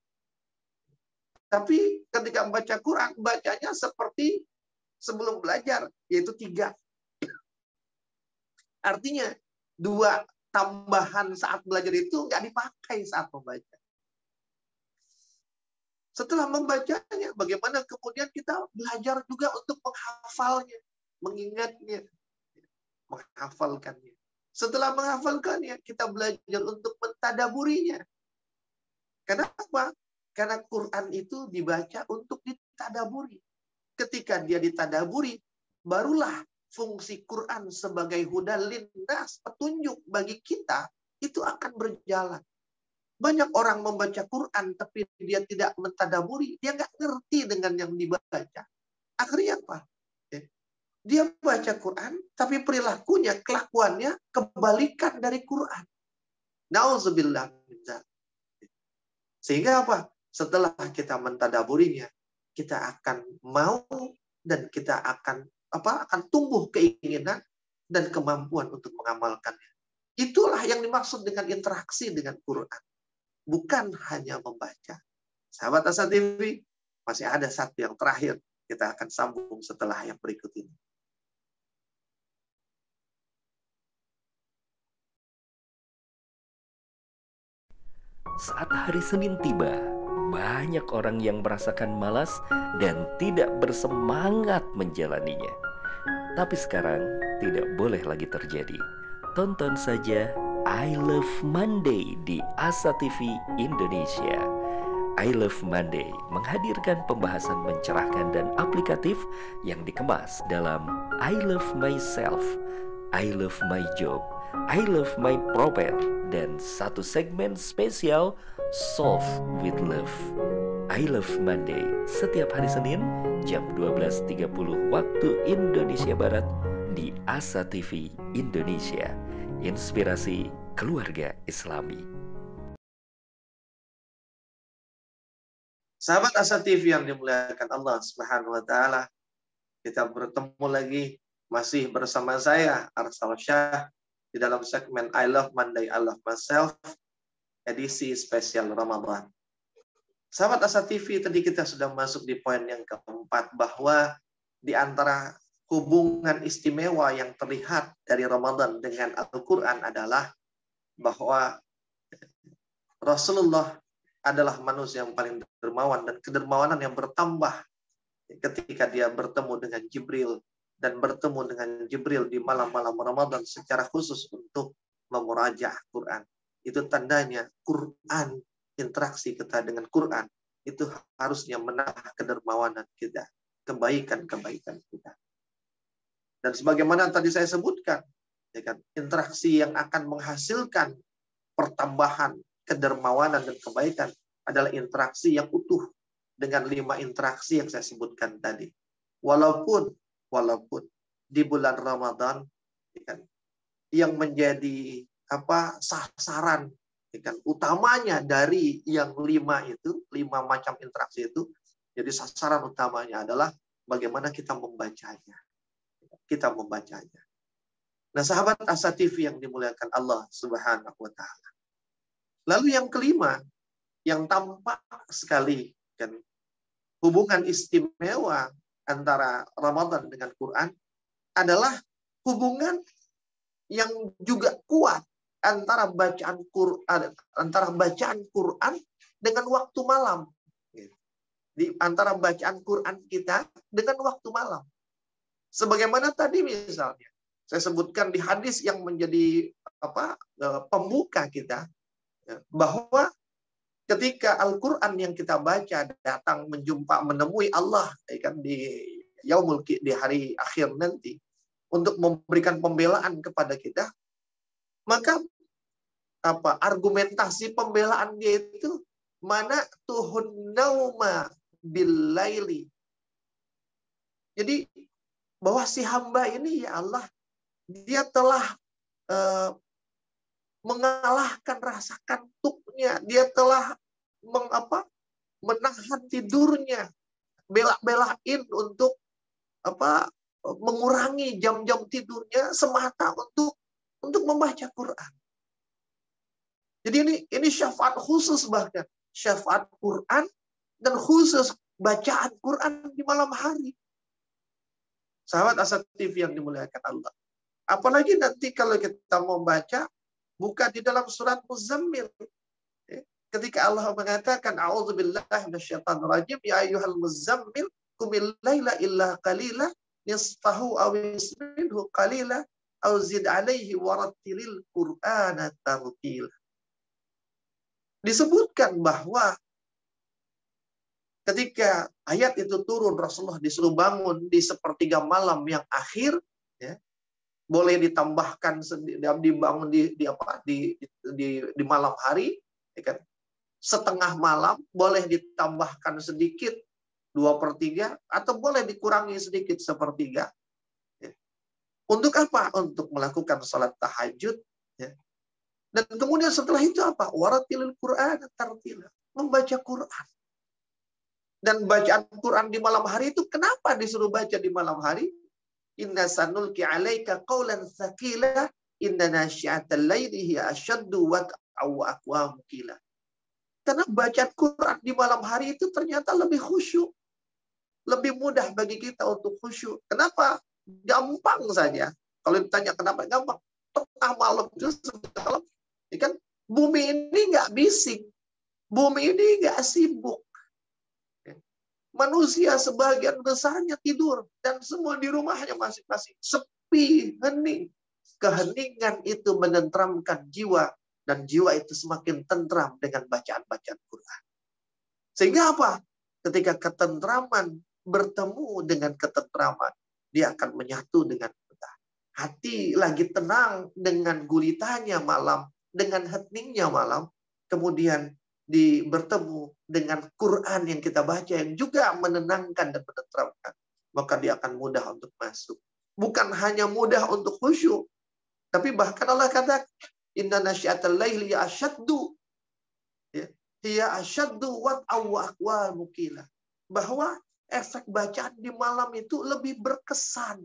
Tapi ketika membaca Quran, bacanya seperti sebelum belajar, yaitu 3. Artinya, 2 tambahan saat belajar itu nggak dipakai saat membaca. Setelah membacanya, bagaimana kemudian kita belajar juga untuk menghafalnya, mengingatnya, menghafalkannya. Setelah menghafalkannya, kita belajar untuk mentadaburinya. Kenapa? Karena Quran itu dibaca untuk ditadaburi. Ketika dia ditadaburi, barulah fungsi Quran sebagai hudal linnas, petunjuk bagi kita, itu akan berjalan. Banyak orang membaca Quran, tapi dia tidak mentadaburi. Dia nggak ngerti dengan yang dibaca. Akhirnya apa? Dia baca Quran, tapi perilakunya, kelakuannya, kebalikan dari Quran. Nauzubillah min dzalik. Sehingga apa? Setelah kita mentadaburinya, kita akan mau dan kita akan tumbuh keinginan dan kemampuan untuk mengamalkannya. Itulah yang dimaksud dengan interaksi dengan Quran. Bukan hanya membaca. Sahabat Asa TV, masih ada satu yang terakhir. Kita akan sambung setelah yang berikut ini. Saat hari Senin tiba, banyak orang yang merasakan malas dan tidak bersemangat menjalaninya. Tapi sekarang tidak boleh lagi terjadi. Tonton saja I Love Monday di Asa TV Indonesia. I Love Monday menghadirkan pembahasan mencerahkan dan aplikatif yang dikemas dalam I Love Myself, I Love My Job, I Love My Prophet, dan satu segmen spesial Solve with Love. I Love Monday setiap hari Senin jam 12.30 waktu Indonesia Barat di Asa TV Indonesia. Inspirasi keluarga Islami. Sahabat Asa TV yang dimuliakan Allah Subhanahu wa taala, kita bertemu lagi masih bersama saya Arsal Syah di dalam segmen I Love Monday, I Love Myself edisi spesial Ramadan. Sahabat Asa TV, tadi kita sudah masuk di poin yang keempat, bahwa di antara hubungan istimewa yang terlihat dari Ramadan dengan Al-Quran adalah bahwa Rasulullah adalah manusia yang paling dermawan, dan kedermawanan yang bertambah ketika dia bertemu dengan Jibril, dan bertemu dengan Jibril di malam-malam Ramadan secara khusus untuk memurajaah Quran. Itu tandanya Quran, interaksi kita dengan Quran itu harusnya menambah kedermawanan kita, kebaikan-kebaikan kita. Dan sebagaimana tadi saya sebutkan, ya kan, interaksi yang akan menghasilkan pertambahan kedermawanan dan kebaikan adalah interaksi yang utuh dengan 5 interaksi yang saya sebutkan tadi. Walaupun di bulan Ramadan, ya kan, yang menjadi sasaran, ya kan, utamanya dari yang 5 macam interaksi itu, jadi sasaran utamanya adalah bagaimana kita membacanya. Nah, sahabat Asa TV yang dimuliakan Allah Subhanahu wa taala. Lalu yang kelima, yang tampak sekali kan hubungan istimewa antara Ramadan dengan Quran adalah hubungan yang juga kuat antara bacaan Quran dengan waktu malam. Di antara bacaan Quran kita dengan waktu malam. Sebagaimana tadi misalnya saya sebutkan di hadis yang menjadi pembuka kita, bahwa ketika Al-Quran yang kita baca datang menemui Allah, kan, di hari akhir nanti untuk memberikan pembelaan kepada kita, maka argumentasi pembelaan dia itu mana tuhun nauma billaili. Jadi bahwa si hamba ini, ya Allah, dia telah mengalahkan rasa kantuknya, dia telah menahan tidurnya, bela-belain untuk mengurangi jam-jam tidurnya semata untuk membaca Quran. Jadi ini syafaat khusus, bahkan syafaat Quran dan khusus bacaan Quran di malam hari. Sahabat Asa TV yang dimuliakan Allah. Apalagi nanti kalau kita mau baca, buka di dalam surat Muzammil. Ketika Allah mengatakan, A'udzubillahi minasyaitonir rajim, ya ayyuhal muzammil qumil laila illa qalila nisfahu aw isminhu qalila aw zid 'alaihi warattilil qur'ana tartila. Disebutkan bahwa ketika ayat itu turun, Rasulullah disuruh bangun di sepertiga malam yang akhir, ya, boleh ditambahkan dibangun di malam hari, ya kan, setengah malam, boleh ditambahkan sedikit 2/3, atau boleh dikurangi sedikit 1/3. Ya. Untuk apa? Untuk melakukan salat tahajud. Ya. Dan kemudian setelah itu apa? Warattilil Qur'an tartila, membaca Quran. Dan bacaan Quran di malam hari itu kenapa disuruh baca di malam hari? Inna sanulki 'alaika qaulan tsaqila inna nasyi'atal laili hiya ashaddu wat'an wa aqwamu qila. Karena bacaan Quran di malam hari itu ternyata lebih khusyuk. Lebih mudah bagi kita untuk khusyuk. Kenapa? Gampang saja. Kalau ditanya kenapa gampang? Tengah malam itu semalam, ya kan, bumi ini nggak bising. Bumi ini nggak sibuk. Manusia sebagian besarnya tidur dan semua di rumahnya masing-masing. Sepi, hening. Keheningan itu menenteramkan jiwa dan jiwa itu semakin tentram dengan bacaan-bacaan Quran. Sehingga apa? Ketika ketentraman bertemu dengan ketentraman, dia akan menyatu dengan kita. Hati lagi tenang dengan gulitanya malam, dengan heningnya malam, kemudian bertemu dengan Quran yang kita baca yang juga menenangkan dan menenteramkan, maka dia akan mudah untuk masuk. Bukan hanya mudah untuk khusyuk, tapi bahkan Allah kata, inna nasyiatal laili asyaddu, hiya asyaddu wat'aw wa aqwa mukila. Bahwa efek bacaan di malam itu lebih berkesan,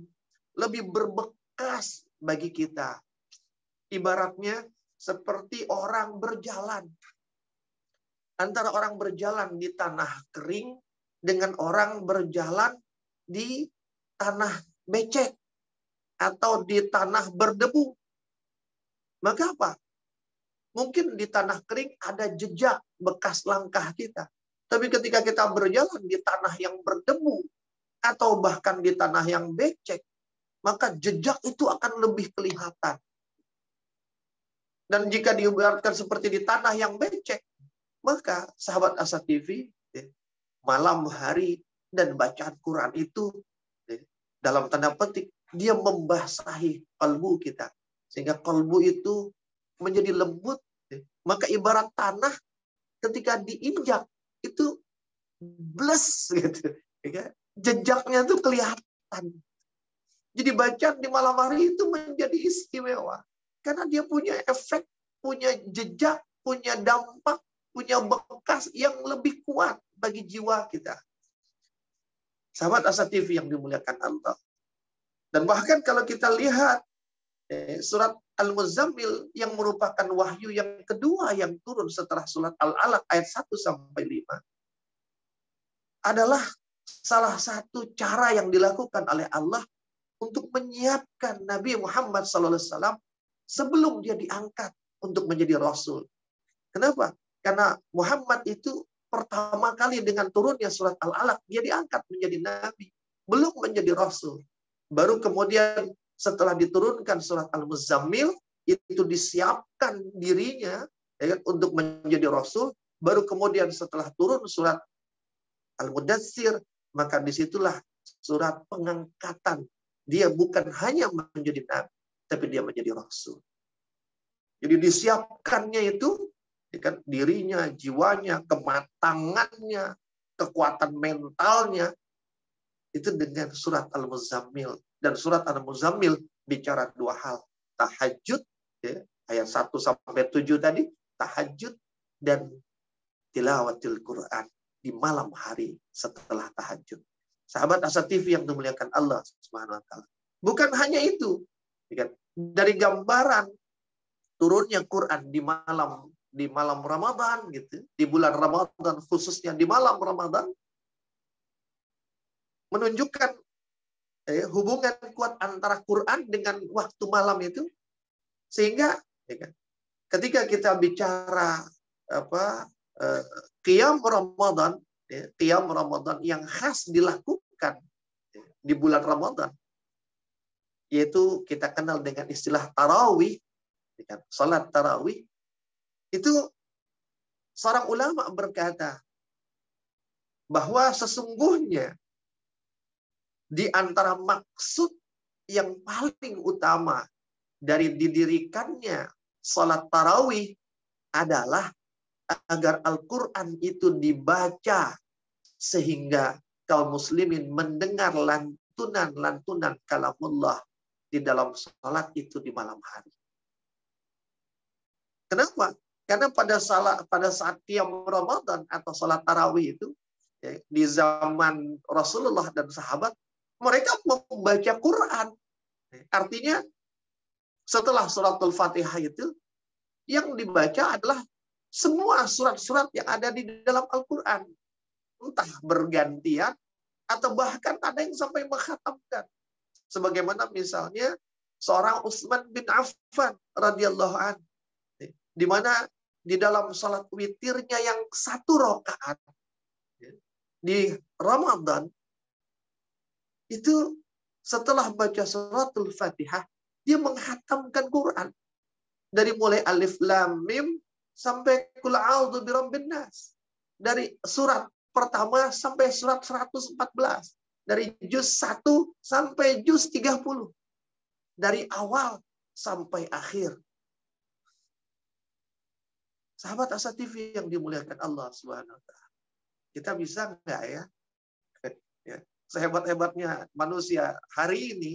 lebih berbekas bagi kita. Ibaratnya seperti orang berjalan. Antara orang berjalan di tanah kering dengan orang berjalan di tanah becek atau di tanah berdebu. Maka apa? Mungkin di tanah kering ada jejak bekas langkah kita. Tapi ketika kita berjalan di tanah yang berdebu atau bahkan di tanah yang becek, maka jejak itu akan lebih kelihatan. Dan jika diibaratkan seperti di tanah yang becek, maka sahabat Asa TV, malam hari dan bacaan Quran itu dalam tanda petik dia membasahi kalbu kita. Sehingga kalbu itu menjadi lembut. Maka ibarat tanah ketika diinjak itu bles gitu. Jejaknya itu kelihatan. Jadi bacaan di malam hari itu menjadi istimewa. Karena dia punya efek, punya jejak, punya dampak, punya bekas yang lebih kuat bagi jiwa kita. Sahabat Asa TV yang dimuliakan Allah. Dan bahkan kalau kita lihat surat Al-Muzammil yang merupakan wahyu yang kedua yang turun setelah surat Al-Alaq ayat 1-5 adalah salah satu cara yang dilakukan oleh Allah untuk menyiapkan Nabi Muhammad SAW sebelum dia diangkat untuk menjadi Rasul. Kenapa? Karena Muhammad itu pertama kali dengan turunnya surat Al-Alaq dia diangkat menjadi Nabi, belum menjadi Rasul. Baru kemudian setelah diturunkan surat Al-Muzammil, itu disiapkan dirinya untuk menjadi Rasul. Baru kemudian setelah turun surat Al-Mudaththir, maka disitulah surat pengangkatan. Dia bukan hanya menjadi Nabi, tapi dia menjadi Rasul. Jadi disiapkannya itu, dirinya, jiwanya, kematangannya, kekuatan mentalnya, itu dengan surat Al-Muzammil. Dan surat Al-Muzammil bicara dua hal. Tahajud, ayat 1-7 tadi, tahajud dan tilawatil Quran di malam hari setelah tahajud. Sahabat Asa TV yang dimuliakan Allah Subhanahu wa taala. Bukan hanya itu. Dari gambaran turunnya Quran di malam Ramadan gitu, di bulan Ramadan khususnya di malam Ramadan menunjukkan hubungan kuat antara Quran dengan waktu malam itu, sehingga ketika kita bicara qiyam Ramadan, qiyam Ramadan yang khas dilakukan di bulan Ramadan, yaitu kita kenal dengan istilah tarawih, salat tarawih, itu seorang ulama berkata bahwa sesungguhnya di antara maksud yang paling utama dari didirikannya salat tarawih adalah agar Al-Quran itu dibaca sehingga kaum muslimin mendengar lantunan-lantunan kalamullah di dalam salat itu di malam hari. Kenapa? Karena pada saat qiyam Ramadan atau salat tarawih itu di zaman Rasulullah dan sahabat, mereka membaca Quran. Artinya setelah suratul Fatihah itu yang dibaca adalah semua surat-surat yang ada di dalam Al-Quran. Entah bergantian atau bahkan ada yang sampai mengkhatamkan. Sebagaimana misalnya seorang Utsman bin Affan radhiyallahu anhu, di mana di dalam salat witirnya yang 1 rakaat, di Ramadan itu setelah baca suratul Fatihah, dia menghatamkan Quran. Dari mulai Alif Lam Mim sampai Qul A'udzu Birabbin Nas. Dari surat pertama sampai surat 114. Dari juz 1 sampai juz 30. Dari awal sampai akhir. Sahabat Asa TV yang dimuliakan Allah Subhanahu wa taala. Kita bisa nggak ya? Sehebat-hebatnya manusia hari ini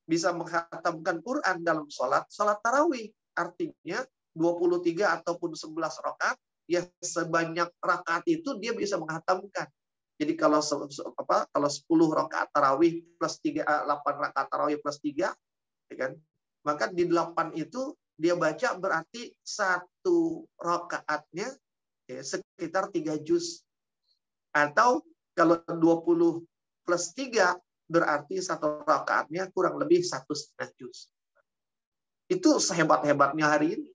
bisa menghatamkan Quran dalam salat tarawih. Artinya 23 ataupun 11 rakaat, ya sebanyak rakaat itu dia bisa menghatamkan. Jadi kalau 10 rakaat tarawih plus 8 rakaat tarawih plus 3, ya kan? Maka di 8 itu dia baca berarti satu rakaatnya ya, sekitar 3 juz. Atau kalau 20 plus 3 berarti satu rakaatnya kurang lebih 1,5 juz. Itu sehebat-hebatnya hari ini.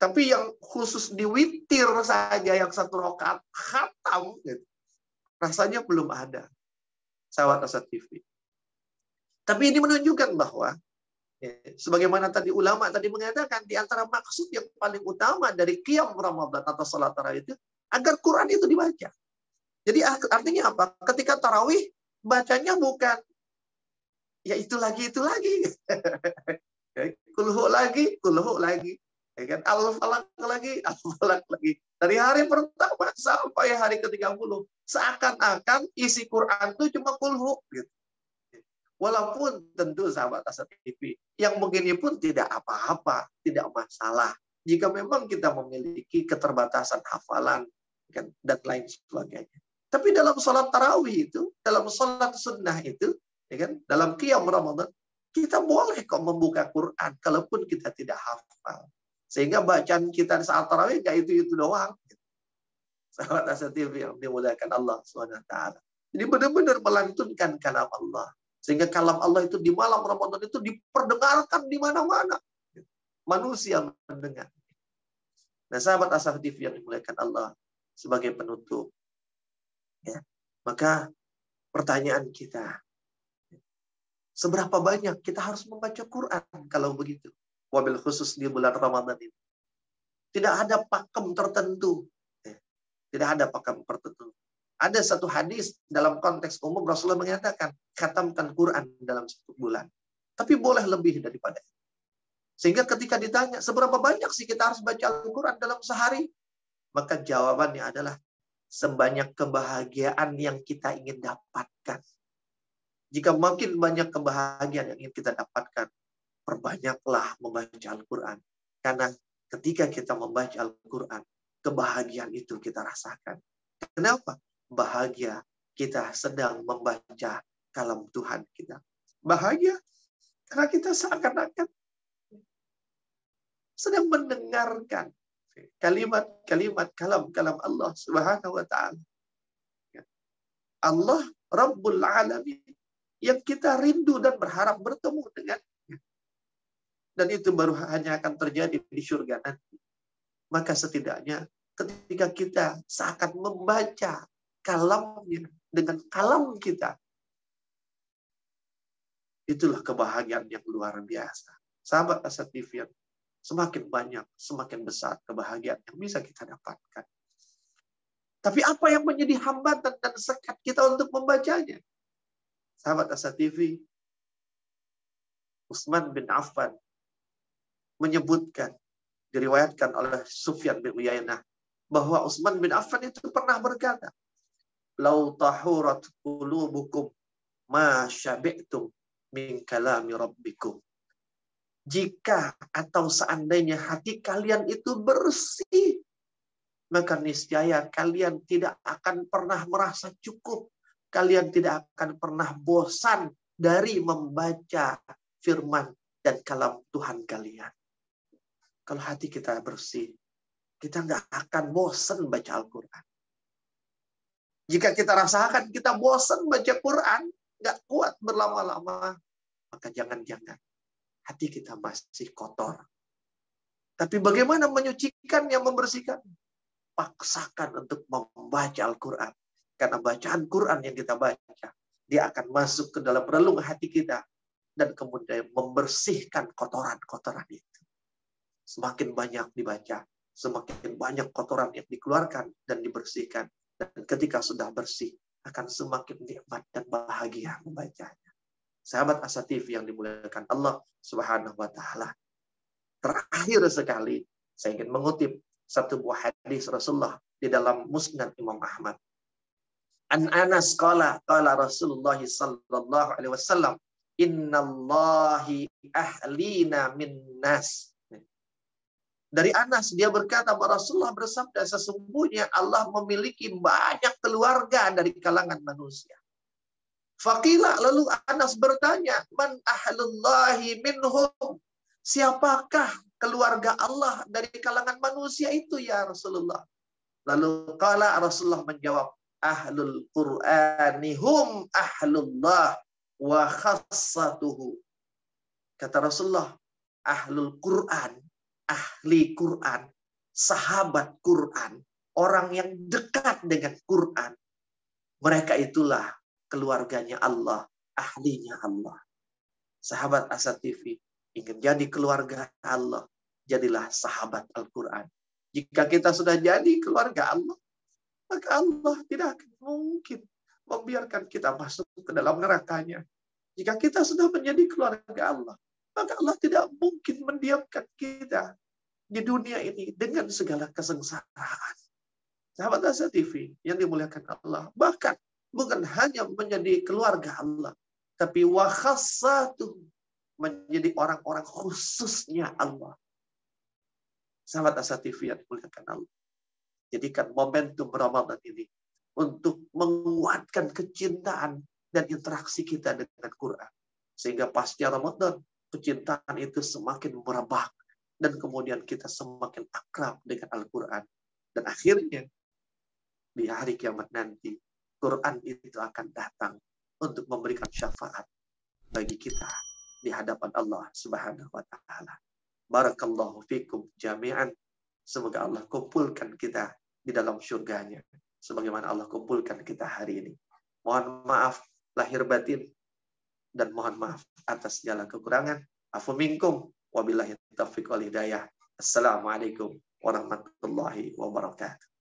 Tapi yang khusus di witir saja yang satu rakaat khatam, gitu, rasanya belum ada. Sahabat Asa TV. Tapi ini menunjukkan bahwa sebagaimana tadi ulama tadi mengatakan, di antara maksud yang paling utama dari qiyam Ramadan atau salat tarawih itu agar Quran itu dibaca. Jadi artinya apa? Ketika tarawih bacanya bukan ya itu lagi. Kulhu lagi. Ya kan? Al-Falaq lagi. Dari hari pertama sampai hari ke-30 seakan-akan isi Quran itu cuma kulhu gitu. Walaupun tentu sahabat Asa TV, yang begini pun tidak apa-apa, tidak masalah. Jika memang kita memiliki keterbatasan hafalan kan, dan lain sebagainya. Tapi dalam sholat tarawih itu, dalam sholat sunnah itu, ya kan, dalam qiyam Ramadan, kita boleh kok membuka Quran, kalaupun kita tidak hafal. Sehingga bacaan kita saat tarawih nggak itu doang. Sahabat Asa TV yang dimuliakan Allah SWT. Jadi benar-benar melantunkan kalam Allah. Sehingga kalam Allah itu di malam Ramadan itu diperdengarkan di mana-mana. Manusia mendengar. Nah, sahabat Asa TV yang dimuliakan Allah, sebagai penutup, ya, maka pertanyaan kita, seberapa banyak kita harus membaca Quran kalau begitu? Wabil khusus di bulan Ramadan ini. Tidak ada pakem tertentu. Tidak ada pakem tertentu. Ada satu hadis dalam konteks umum Rasulullah mengatakan, khatamkan Quran dalam 1 bulan. Tapi boleh lebih daripada itu. Sehingga ketika ditanya, seberapa banyak sih kita harus baca Al-Quran dalam sehari? Maka jawabannya adalah, sebanyak kebahagiaan yang kita ingin dapatkan. Jika makin banyak kebahagiaan yang ingin kita dapatkan, perbanyaklah membaca Al-Quran. Karena ketika kita membaca Al-Quran, kebahagiaan itu kita rasakan. Kenapa? Bahagia kita sedang membaca kalam Tuhan kita. Bahagia karena kita seakan-akan sedang mendengarkan kalimat-kalimat kalam Allah Subhanahu wa taala. Allah Rabbul Alamin yang kita rindu dan berharap bertemu dengannya. Dan itu baru hanya akan terjadi di surga nanti. Maka setidaknya ketika kita seakan membaca kalamnya dengan kalam kita, itulah kebahagiaan yang luar biasa. Sahabat Asa TV, semakin banyak, semakin besar kebahagiaan yang bisa kita dapatkan. Tapi apa yang menjadi hambatan dan sekat kita untuk membacanya? Sahabat Asa TV, Utsman bin Affan menyebutkan, diriwayatkan oleh Sufyan bin Uyainah, bahwa Utsman bin Affan itu pernah berkata, "Lau tahurat qulubukum ma syabi'tum min kalami rabbikum." Jika atau seandainya hati kalian itu bersih, maka niscaya kalian tidak akan pernah merasa cukup. Kalian tidak akan pernah bosan dari membaca firman dan kalam Tuhan kalian. Kalau hati kita bersih, kita nggak akan bosan baca Al-Quran. Jika kita rasakan kita bosan baca Quran, nggak kuat berlama-lama, maka jangan-jangan hati kita masih kotor. Tapi bagaimana menyucikannya, membersihkan? paksakan untuk membaca Al-Quran. Karena bacaan Quran yang kita baca, dia akan masuk ke dalam relung hati kita dan kemudian membersihkan kotoran-kotoran itu. Semakin banyak dibaca, semakin banyak kotoran yang dikeluarkan dan dibersihkan. Dan ketika sudah bersih, akan semakin nikmat dan bahagia membacanya. Sahabat Asa TV yang dimuliakan Allah Subhanahu wa Ta'ala. Terakhir sekali, saya ingin mengutip satu buah hadis Rasulullah di dalam Musnad Imam Ahmad. An Anas qala Rasulullah sallallahu alaihi wasallam, innallahi ahlina min nas. Dari Anas, dia berkata bahwa Rasulullah bersabda, sesungguhnya Allah memiliki banyak keluarga dari kalangan manusia. Faqila, lalu Anas bertanya, man ahlullahi minhum? Siapakah keluarga Allah dari kalangan manusia itu ya Rasulullah? Lalu qala Rasulullah menjawab, ahlul Qur'ani hum ahlullah wa khassatuhu. Kata Rasulullah, ahlul Qur'an, ahli Quran, sahabat Quran, orang yang dekat dengan Quran, mereka itulah keluarganya Allah, ahlinya Allah. Sahabat Asa TV, ingin jadi keluarga Allah, jadilah sahabat Al-Quran. Jika kita sudah jadi keluarga Allah, maka Allah tidak akan mungkin membiarkan kita masuk ke dalam nerakanya. Jika kita sudah menjadi keluarga Allah, maka Allah tidak mungkin mendiamkan kita di dunia ini dengan segala kesengsaraan. Sahabat Asa TV yang dimuliakan Allah, bahkan bukan hanya menjadi keluarga Allah, tapi wa khassatuh, menjadi orang-orang khususnya Allah. Sahabat Asa TV yang dimuliakan Allah, jadikan momentum Ramadan ini untuk menguatkan kecintaan dan interaksi kita dengan Quran. Sehingga pasca Ramadan, kecintaan itu semakin merebak. Dan kemudian kita semakin akrab dengan Al-Quran. Dan akhirnya, di hari kiamat nanti, Quran itu akan datang untuk memberikan syafaat bagi kita di hadapan Allah Subhanahu wa Ta'ala. Barakallahu fikum jami'an. Semoga Allah kumpulkan kita di dalam surganya, sebagaimana Allah kumpulkan kita hari ini. Mohon maaf lahir batin, dan mohon maaf atas segala kekurangan. Afu minkum, wabillahi taufiq wal hidayah. Assalamualaikum warahmatullahi wabarakatuh.